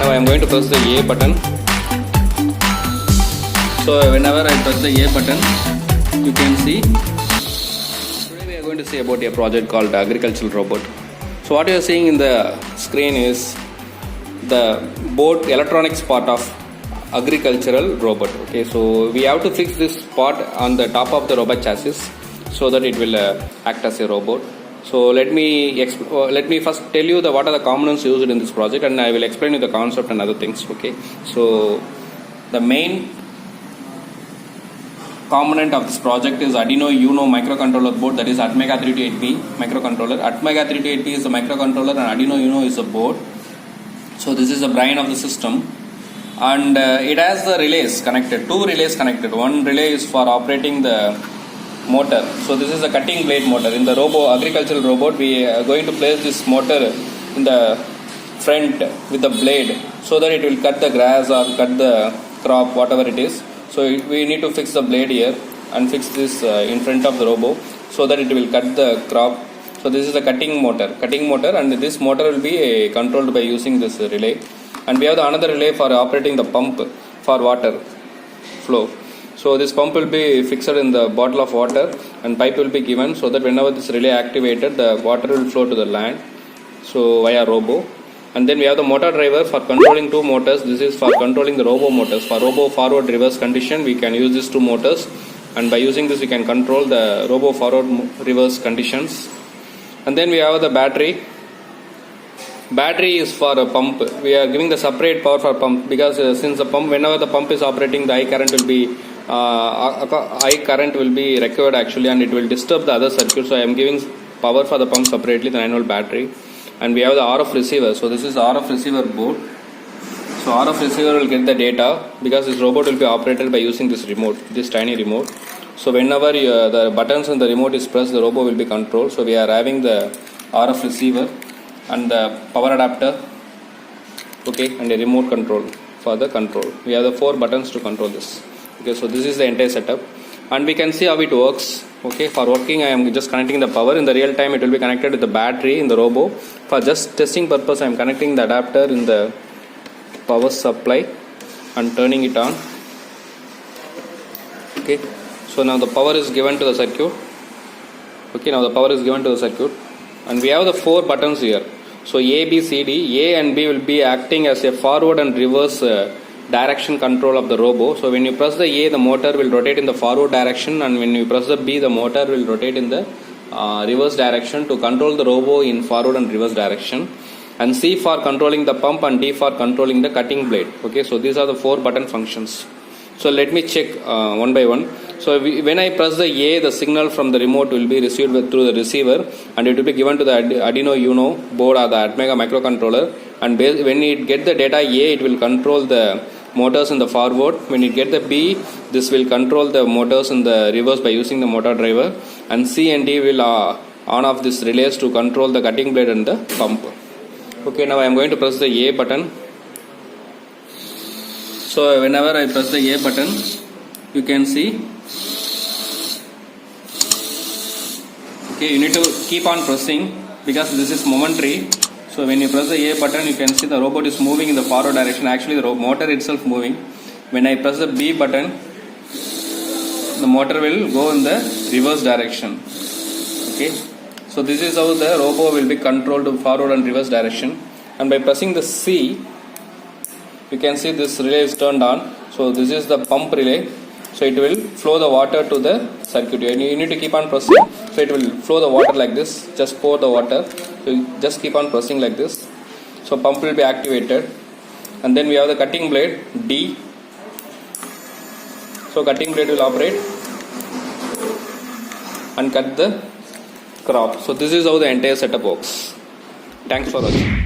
now I am going to press the A button. So whenever I press the A button, you can see. Today we are going to see about a project called agricultural robot. So what you are seeing in the screen is the board electronics part of agricultural robot. Okay, so we have to fix this part on the top of the robot chassis so that it will act as a robot. So let me first tell you what are the components used in this project, and I will explain you the concept and other things. Okay, so the main component of this project is Arduino Uno microcontroller board, that is Atmega 328B microcontroller. Atmega 328B is the microcontroller and Arduino Uno is the board. So this is the brain of the system, and it has the relays connected, two relays connected. One relay is for operating the motor. So this is a cutting blade motor. In the agricultural robot, we are going to place this motor in the front with the blade so that it will cut the grass or cut the crop, whatever it is. So we need to fix the blade here and fix this in front of the robot so that it will cut the crop. So this is a cutting motor, and this motor will be controlled by using this relay. And we have another relay for operating the pump for water flow. So this pump will be fixed in the bottle of water and pipe will be given so that whenever this relay activated, the water will flow to the land, so via robo. And then we have the motor driver for controlling two motors. This is for controlling the robo motors. For robo forward reverse condition, we can use these two motors, and by using this we can control the robo forward reverse conditions. And then we have the battery. Battery is for a pump. We are giving the separate power for pump because since the pump, whenever the pump is operating, the high current will be required actually, and it will disturb the other circuit. So I am giving power for the pump separately, the 9V battery. And we have the RF receiver. So this is the RF receiver board. So RF receiver will get the data because this robot will be operated by using this remote, this tiny remote. So whenever the buttons on the remote is pressed, the robot will be controlled. So we are having the RF receiver and the power adapter, okay, and a remote control for the control. We have the 4 buttons to control this. Okay, so this is the entire setup, and we can see how it works. Okay, for working I am just connecting the power. In the real time it will be connected with the battery in the robo. For just testing purpose I am connecting the adapter in the power supply and turning it on. Okay, so now the power is given to the circuit. Okay, now the power is given to the circuit, and we have the 4 buttons here. So A, B, C, D. A and B will be acting as a forward and reverse direction control of the robo. So when you press the A, the motor will rotate in the forward direction, and when you press the B, the motor will rotate in the reverse direction to control the robo in forward and reverse direction. And C for controlling the pump, and D for controlling the cutting blade. Okay, so these are the 4 button functions. So let me check one by one. So when I press the A, the signal from the remote will be received through the receiver, and it will be given to the Arduino Uno board or the Atmega microcontroller. And when it get the data A, it will control the motors in the forward. When it get the B, this will control the motors in the reverse by using the motor driver. And C and D will on off this relays to control the cutting blade and the pump. Okay, now I am going to press the A button. So whenever I press the A button, you can see. Okay, you need to keep on pressing because this is momentary. So when you press the A button, you can see the robot is moving in the forward direction. Actually the motor itself moving. When I press the B button, the motor will go in the reverse direction. Okay, so this is how the robot will be controlled to forward and reverse direction. And by pressing the C, you can see this relay is turned on. So this is the pump relay. So it will flow the water to the circuit. You need to keep on pressing. So it will flow the water like this. Just pour the water. So you just keep on pressing like this. So pump will be activated. And then we have the cutting blade D. So cutting blade will operate and cut the crop. So this is how the entire setup works. Thanks for watching.